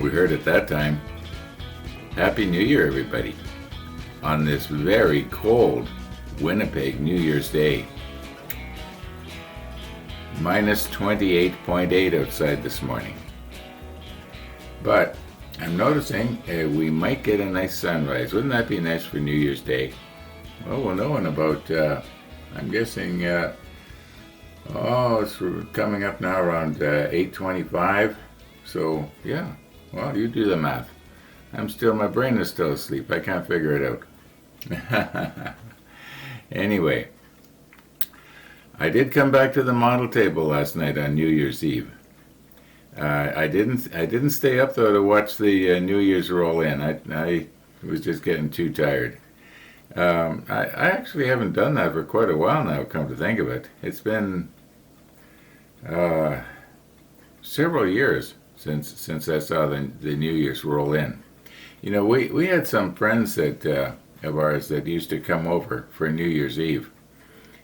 We heard at that time, Happy New Year, everybody, on this very cold Winnipeg New Year's Day. Minus 28.8 outside this morning. But I'm noticing we might get a nice sunrise. Wouldn't that be nice for New Year's Day? Well, we'll know in about, I'm guessing, it's coming up now around 8:25. So, yeah, well, you do the math. My brain is still asleep. I can't figure it out. Anyway, I did come back to the model table last night on New Year's Eve. I didn't stay up though to watch the New Year's roll in. I was just getting too tired. I actually haven't done that for quite a while now, come to think of it. It's been several years since I saw the New Year's roll in. You know, we had some friends that of ours that used to come over for New Year's Eve.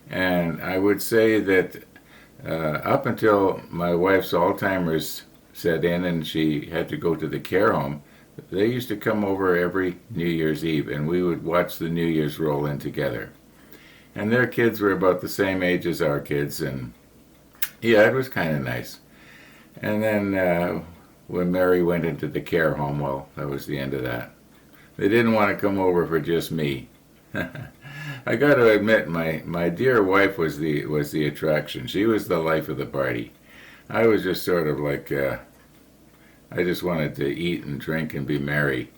And I would say that up until my wife's Alzheimer's set in and she had to go to the care home, they used to come over every New Year's Eve and we would watch the New Year's roll in together. And their kids were about the same age as our kids, and yeah, it was kind of nice. And then when Mary went into the care home, well, that was the end of that. They didn't want to come over for just me. I got to admit, my dear wife was the attraction. She was the life of the party. I was just sort of like, I just wanted to eat and drink and be merry.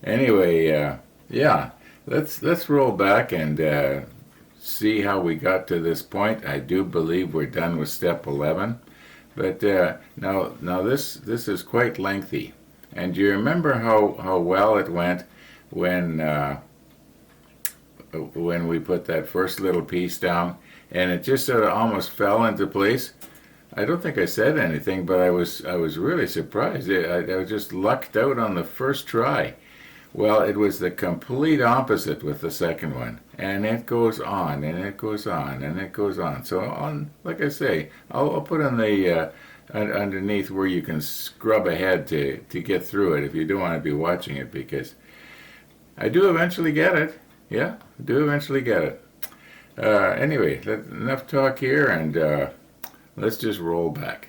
Anyway, yeah, let's roll back and see how we got to this point. I do believe we're done with step 11, but now this is quite lengthy. And do you remember how well it went when we put that first little piece down and it just sort of almost fell into place? I don't think I said anything, but I was really surprised. I was just lucked out on the first try. Well, it was the complete opposite with the second one, and it goes on and it goes on and it goes on. So like I say, I'll put on the underneath where you can scrub ahead to get through it if you don't want to be watching it, because I do eventually get it. Yeah, I do eventually get it. Anyway, enough talk here, and let's just roll back.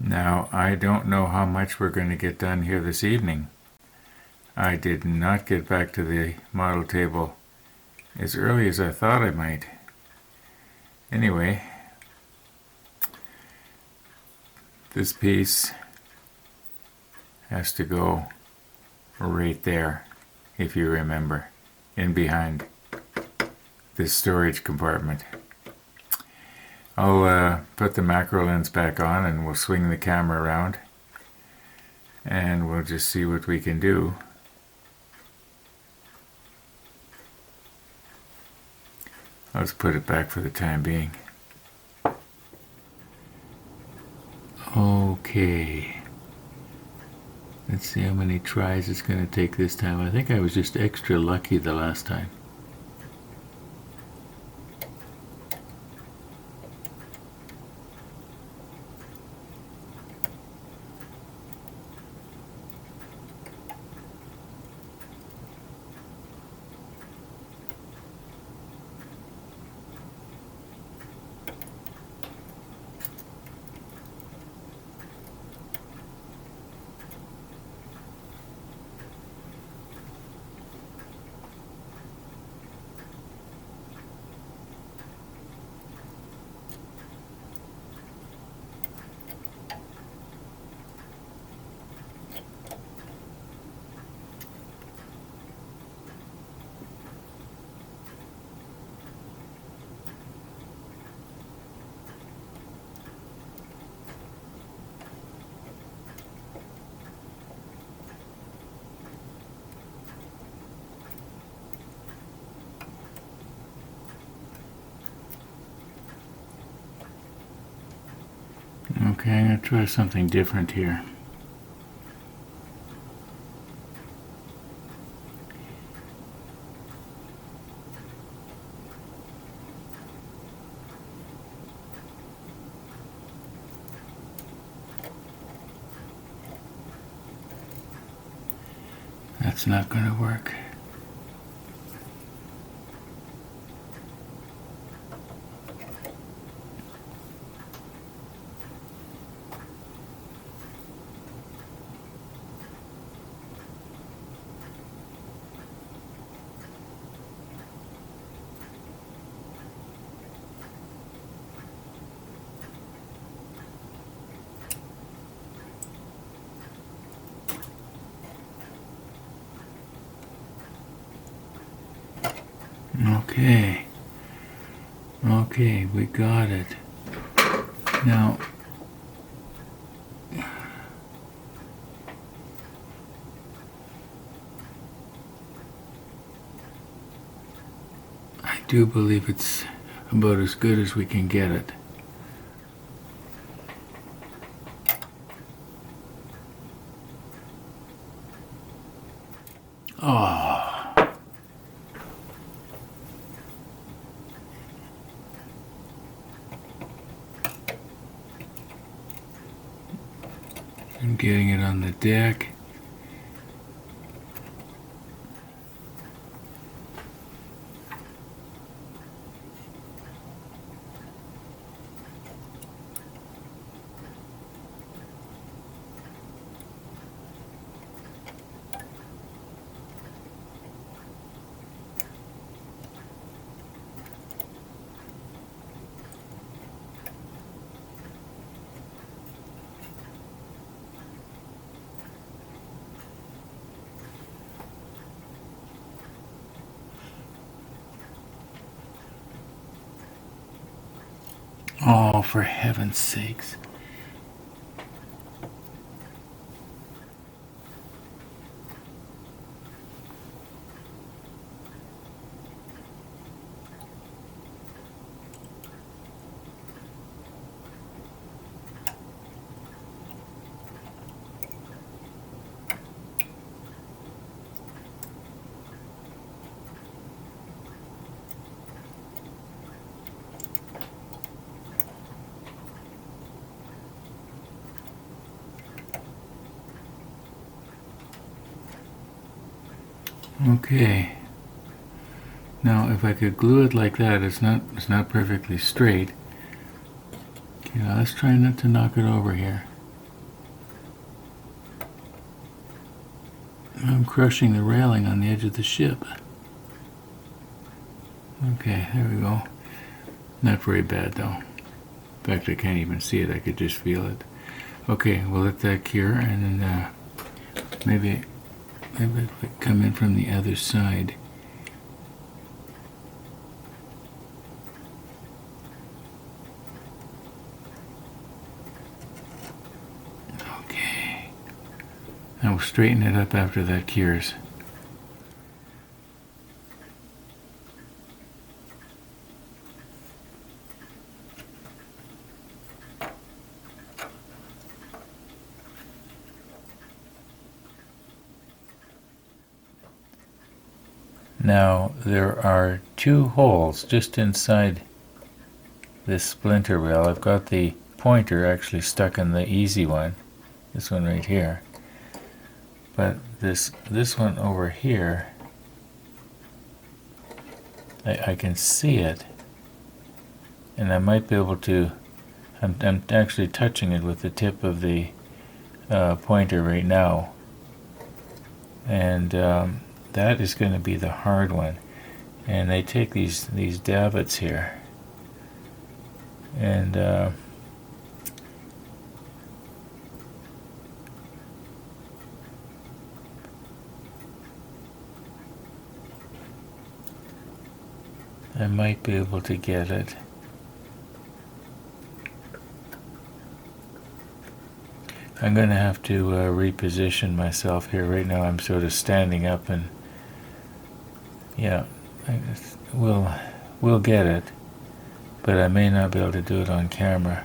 Now, I don't know how much we're going to get done here this evening. I did not get back to the model table as early as I thought I might. Anyway, this piece has to go right there, if you remember, in behind this storage compartment. I'll put the macro lens back on and we'll swing the camera around and we'll just see what we can do. Let's put it back for the time being. Okay. Let's see how many tries it's going to take this time. I think I was just extra lucky the last time. Okay, I'm going to try something different here. That's not going to work. Okay. Okay, we got it. Now, I do believe it's about as good as we can get it. Oh. I'm getting it on the deck. Oh, for heaven's sakes. Okay. Now, if I could glue it like that, it's not perfectly straight. Okay, now let's try not to knock it over here. I'm crushing the railing on the edge of the ship. Okay, there we go. Not very bad though. In fact, I can't even see it. I could just feel it. Okay, we'll let that cure, and then maybe if we come in from the other side. Okay. Now we'll straighten it up after that cures. Now, there are two holes just inside this splinter rail. I've got the pointer actually stuck in the easy one, this one right here. But this one over here, I can see it, and I might be able to, I'm actually touching it with the tip of the pointer right now. And that is going to be the hard one, and they take these davits here, and I might be able to get it. I'm going to have to reposition myself here. Right now I'm sort of standing up, and yeah, we'll get it, but I may not be able to do it on camera.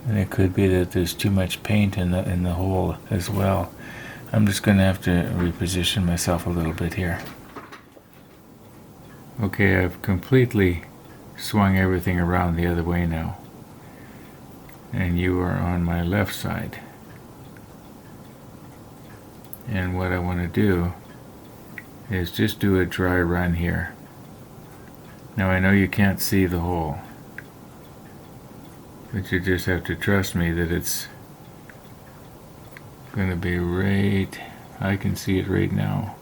And it could be that there's too much paint in the hole as well. I'm just going to have to reposition myself a little bit here. Okay, I've completely swung everything around the other way now. and you are on my left side. And what I want to do is just do a dry run here. Now I know you can't see the hole, but you just have to trust me that it's going to be right, I can see it right now.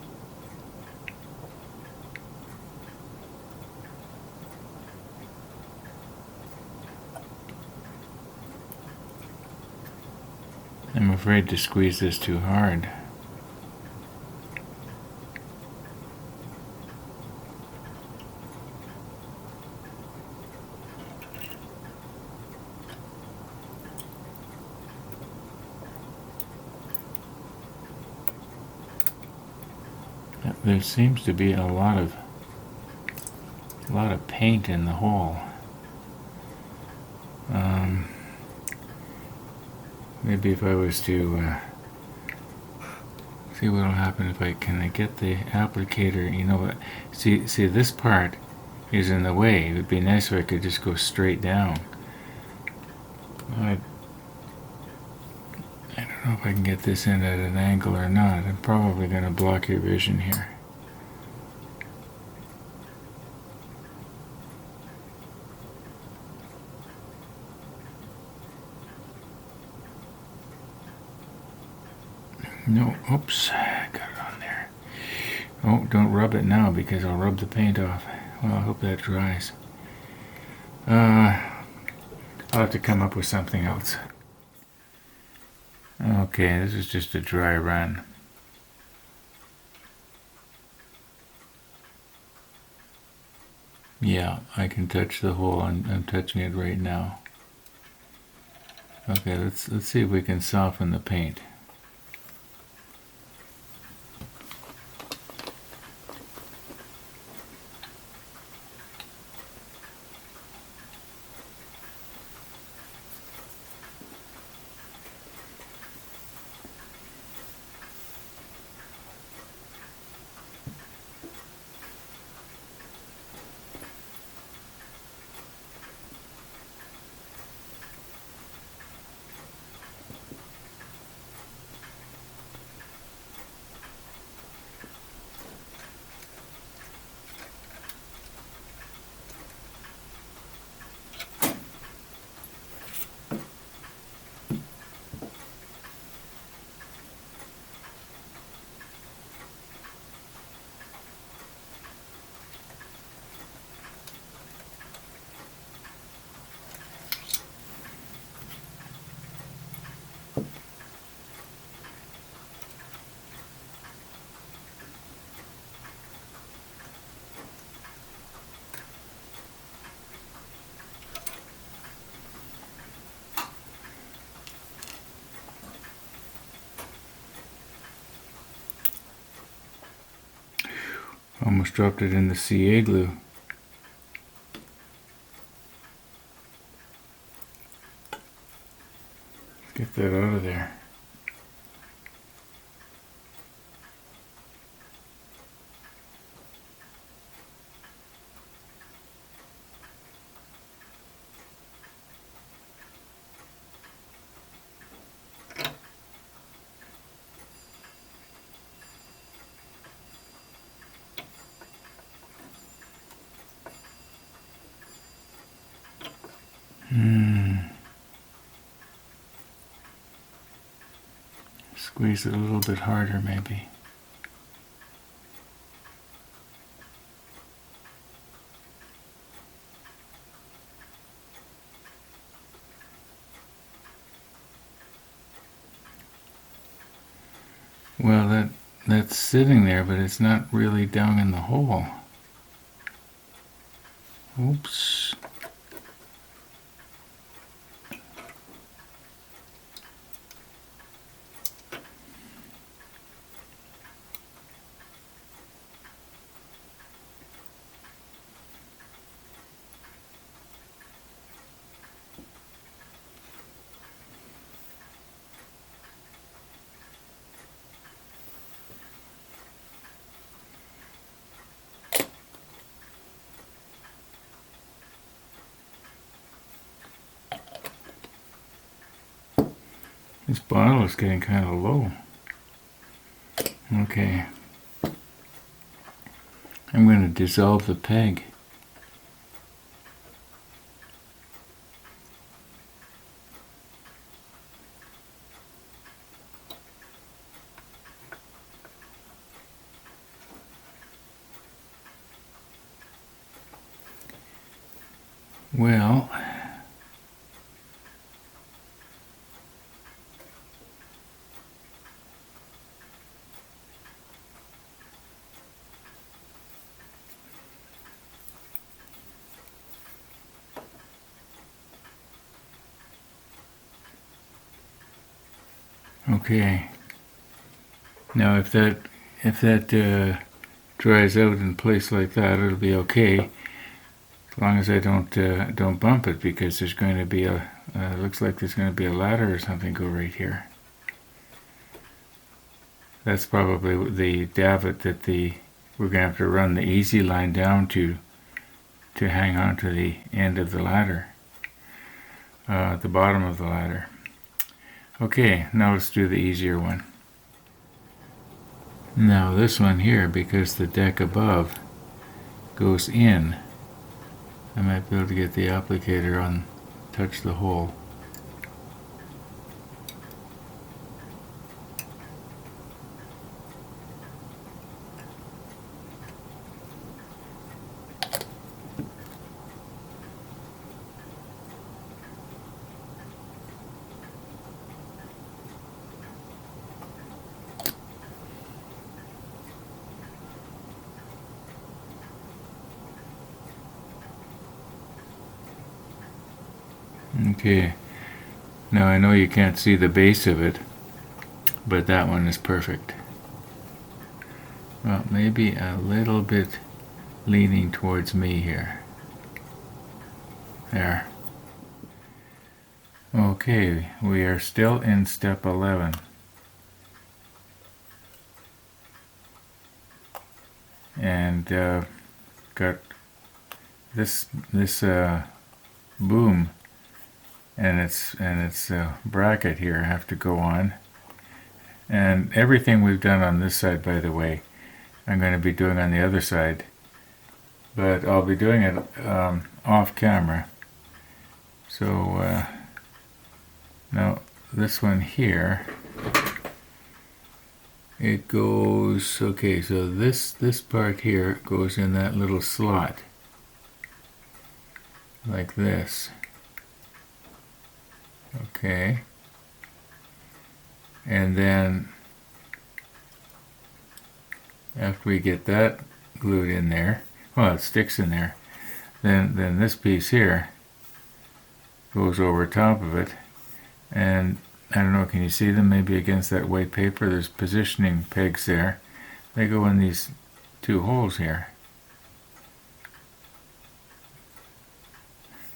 I'm afraid to squeeze this too hard. There seems to be a lot of paint in the hole. Maybe if I was to see what'll happen if I get the applicator. You know what? See this part is in the way. It would be nice if I could just go straight down. I don't know if I can get this in at an angle or not. I'm probably going to block your vision here. No, oops, got it on there. Oh, don't rub it now because I'll rub the paint off. Well, I hope that dries. I'll have to come up with something else. Okay, this is just a dry run. Yeah, I can touch the hole. I'm touching it right now. Okay, let's see if we can soften the paint. Almost dropped it in the CA glue. Get that out of there. Squeeze it a little bit harder, maybe. Well, that's sitting there, but it's not really down in the hole. Oops. This bottle is getting kind of low. Okay. I'm going to dissolve the peg. Well, okay. Now if that dries out in place like that, it'll be okay, as long as I don't bump it, because there's going to be a looks like there's going to be a ladder or something go right here. That's probably the davit that we're going to have to run the easy line down to hang on to the end of the ladder, the bottom of the ladder. Okay, now let's do the easier one. Now this one here, because the deck above goes in, I might be able to get the applicator on, touch the hole. Okay, now I know you can't see the base of it, but that one is perfect. Well, maybe a little bit leaning towards me here. There. Okay, we are still in step 11. And got this boom and its bracket here have to go on, and everything we've done on this side, by the way, I'm going to be doing on the other side, but I'll be doing it off camera. So now this one here, it goes, okay, so this part here goes in that little slot like this. Okay, and then after we get that glued in there, well, it sticks in there, then this piece here goes over top of it, and I don't know, can you see them maybe against that white paper? There's positioning pegs there. They go in these two holes here.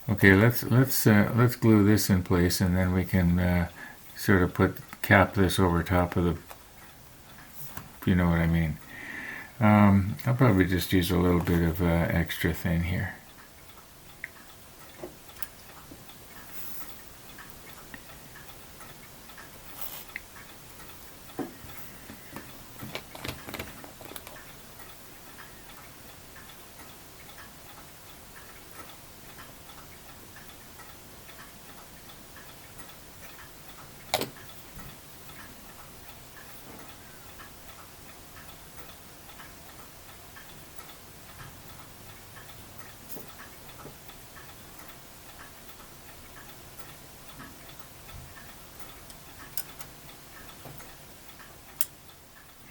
Okay, let's glue this in place, and then we can sort of cap this over top of the, if you know what I mean. I'll probably just use a little bit of extra thin here.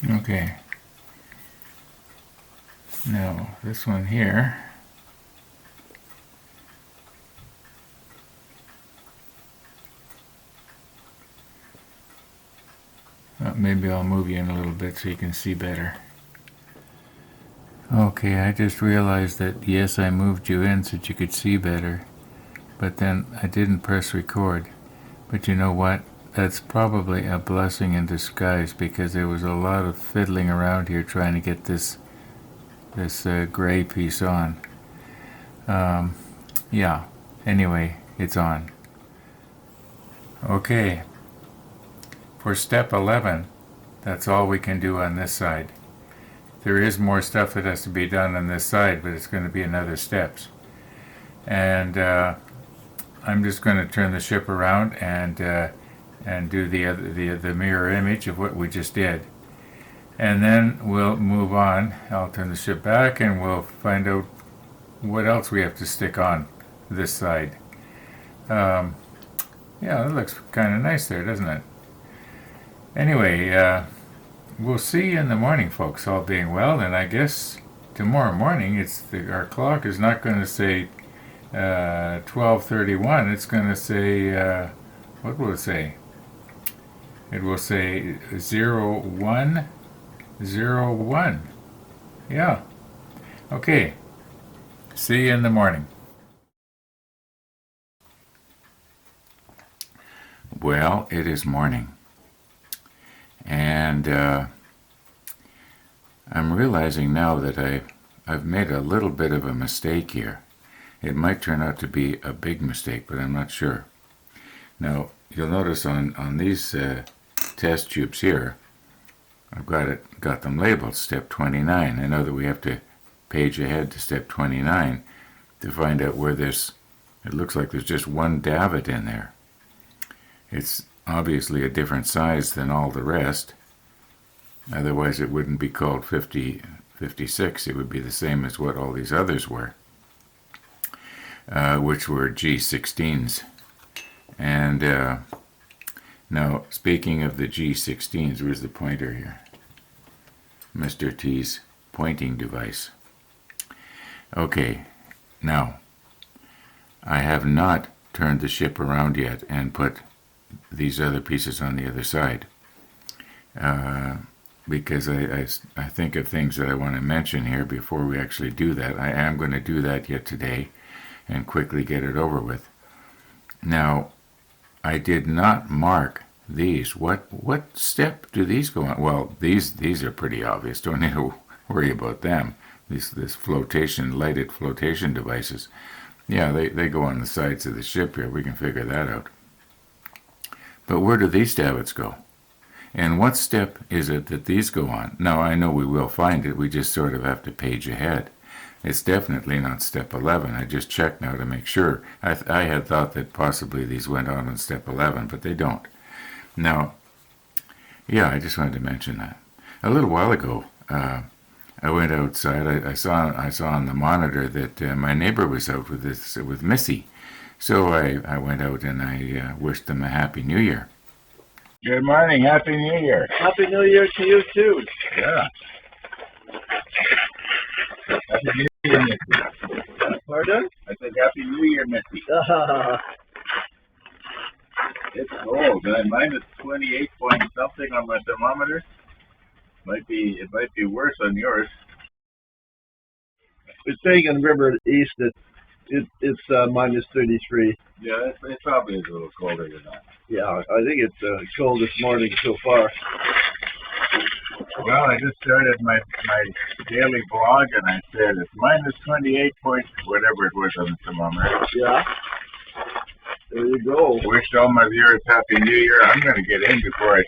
Okay, now this one here, maybe I'll move you in a little bit so you can see better. Okay, I just realized that yes, I moved you in so that you could see better, but then I didn't press record. But you know what? That's probably a blessing in disguise, because there was a lot of fiddling around here trying to get this gray piece on. Yeah, anyway, it's on. Okay, for step 11, that's all we can do on this side. There is more stuff that has to be done on this side, but it's going to be another steps. And I'm just going to turn the ship around and do the mirror image of what we just did. And then we'll move on. I'll turn the ship back and we'll find out what else we have to stick on this side. Yeah, that looks kind of nice there, doesn't it? Anyway, we'll see you in the morning, folks, all being well. And I guess tomorrow morning, our clock is not going to say 12:31. It's going to say, what will it say? It will say 01:01. Yeah. Okay. See you in the morning. Well, it is morning. And I'm realizing now that I've made a little bit of a mistake here. It might turn out to be a big mistake, but I'm not sure. Now, you'll notice on these test tubes here, I've got them labeled step 29. I know that we have to page ahead to step 29 to find out where it looks like there's just one davit in there. It's obviously a different size than all the rest. Otherwise it wouldn't be called 56. It would be the same as what all these others were, which were G16s. And now, speaking of the G16s, where's the pointer here? Mr. T's pointing device. Okay, now, I have not turned the ship around yet and put these other pieces on the other side, because I think of things that I want to mention here before we actually do that. I am going to do that yet today and quickly get it over with. Now, I did not mark these. What step do these go on? Well, these are pretty obvious. Don't need to worry about them. This lighted flotation devices. Yeah, they go on the sides of the ship here. We can figure that out. But where do these davits go? And what step is it that these go on? Now, I know we will find it. We just sort of have to page ahead. It's definitely not step 11. I just checked now to make sure. I had thought that possibly these went on step 11, but they don't. Now, yeah, I just wanted to mention that. A little while ago, I went outside. I saw on the monitor that my neighbor was out with Missy. So I went out and I wished them a Happy New Year. Good morning. Happy New Year. Happy New Year to you, too. Yeah. Happy New Year, Missy. Pardon? I said Happy New Year, Missy. It's cold. Mine is 28 point something on my thermometer. It might be worse on yours. It's saying in River East that it's minus 33. Yeah, it probably is a little colder than that. Yeah, I think it's cold this morning so far. Well, I just started my daily blog and I said it's minus 28 point whatever it was on the thermometer. Yeah. There you go. Wished all my viewers Happy New Year. I'm going to get in before I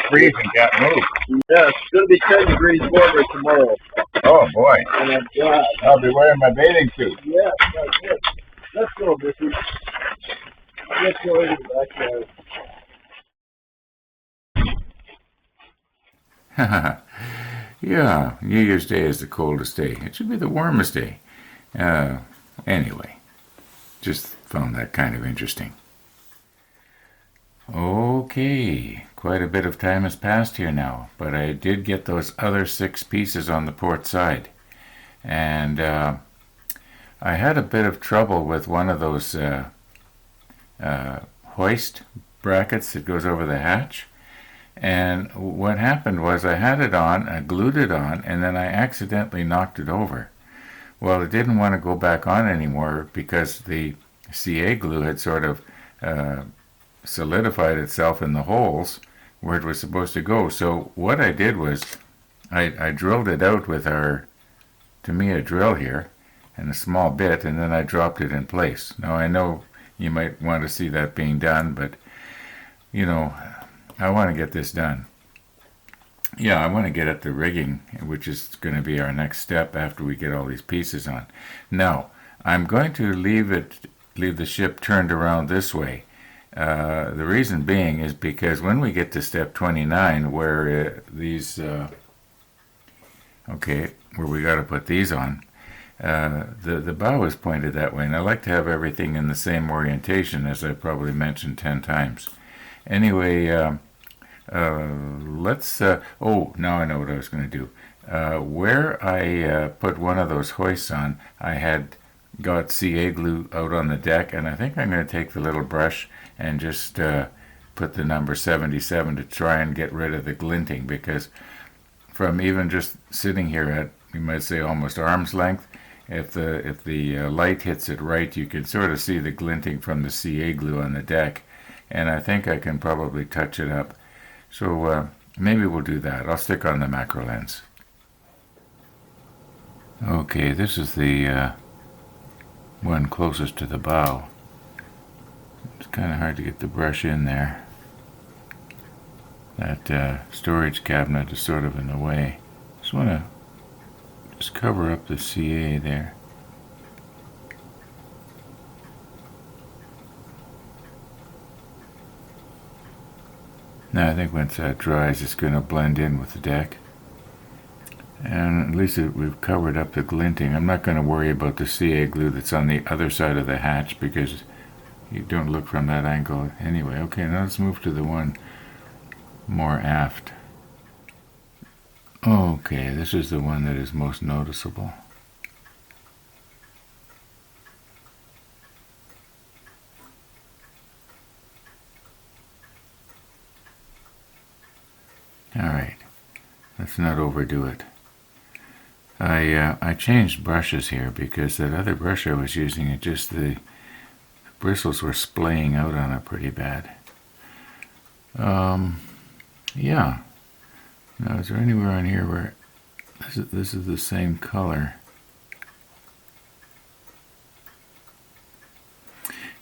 freeze and can't move. Yeah, it's going to be 10 degrees warmer tomorrow. Oh, boy. And I'm glad. I'll be wearing my bathing suit. Yeah, that's it. Let's go, Missy. Let's go into the backyard. Yeah, New Year's Day is the coldest day. It should be the warmest day. Anyway, just found that kind of interesting. Okay, quite a bit of time has passed here now, but I did get those other 6 pieces on the port side. And I had a bit of trouble with one of those hoist brackets that goes over the hatch. And what happened was I had it on, I glued it on, and then I accidentally knocked it over. Well, it didn't want to go back on anymore because the CA glue had sort of solidified itself in the holes where it was supposed to go. So what I did was I drilled it out with a drill here and a small bit, and then I dropped it in place. Now I know you might want to see that being done, but you know, I want to get this done. Yeah, I want to get at the rigging, which is going to be our next step after we get all these pieces on. Now, I'm going to leave the ship turned around this way. The reason being is because when we get to step 29, where where we got to put these on, the bow is pointed that way, and I like to have everything in the same orientation, as I probably mentioned 10 times. Anyway, let's. Now I know what I was going to do. Where I put one of those hoists on, I had got CA glue out on the deck, and I think I'm going to take the little brush and just put the number 77 to try and get rid of the glinting, because from even just sitting here at, you might say, almost arm's length, if the light hits it right, you can sort of see the glinting from the CA glue on the deck, and I think I can probably touch it up. So maybe we'll do that. I'll stick on the macro lens. Okay, this is the one closest to the bow. It's kind of hard to get the brush in there. That storage cabinet is sort of in the way. Just want to cover up the CA there. Now I think once that dries, it's going to blend in with the deck. And at least we've covered up the glinting. I'm not going to worry about the CA glue that's on the other side of the hatch, because you don't look from that angle anyway. Okay, now let's move to the one more aft. Okay, this is the one that is most noticeable. Alright, let's not overdo it. I changed brushes here because that other brush I was using, the bristles were splaying out on it pretty bad. Yeah. Now, is there anywhere on here where this is the same color?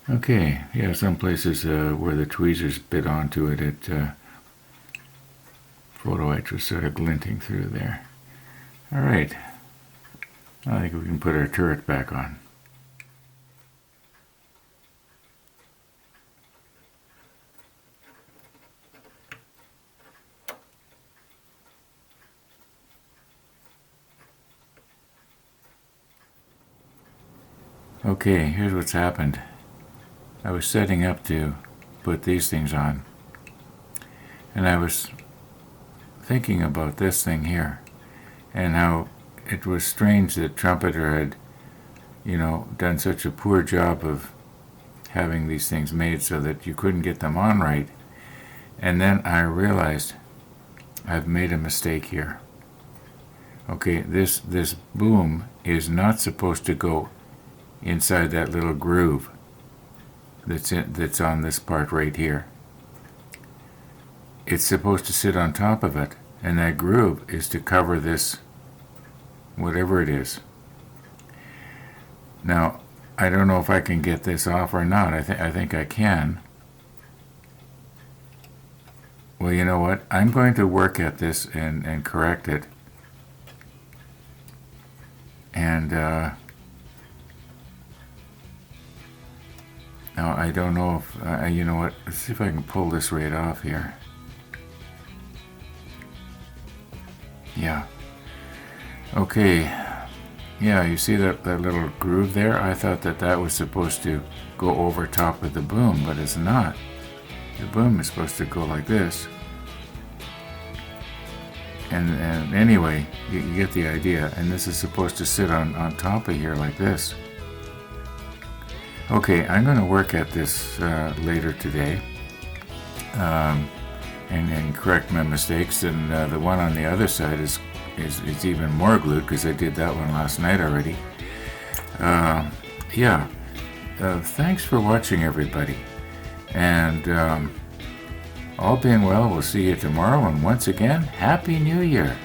Okay, yeah, some places where the tweezers bit onto it, photo etch was sort of glinting through there. All right, I think we can put our turret back on. Okay, here's what's happened. I was setting up to put these things on, and I was thinking about this thing here, and how it was strange that Trumpeter had, done such a poor job of having these things made so that you couldn't get them on right. And then I realized I've made a mistake here. Okay, this boom is not supposed to go inside that little groove that's on this part right here. It's supposed to sit on top of it, and that groove is to cover this, whatever it is. Now, I don't know if I can get this off or not. I think I can. Well, you know what? I'm going to work at this and correct it. And now I don't know if, you know what? Let's see if I can pull this right off here. Yeah. Okay. Yeah, you see that little groove there? I thought that was supposed to go over top of the boom, but it's not. The boom is supposed to go like this. And anyway, you get the idea. And this is supposed to sit on top of here like this. Okay, I'm going to work at this later today and correct my mistakes. And the one on the other side is even more glued because I did that one last night already. Yeah. Thanks for watching, everybody. And all being well, we'll see you tomorrow. And once again, Happy New Year.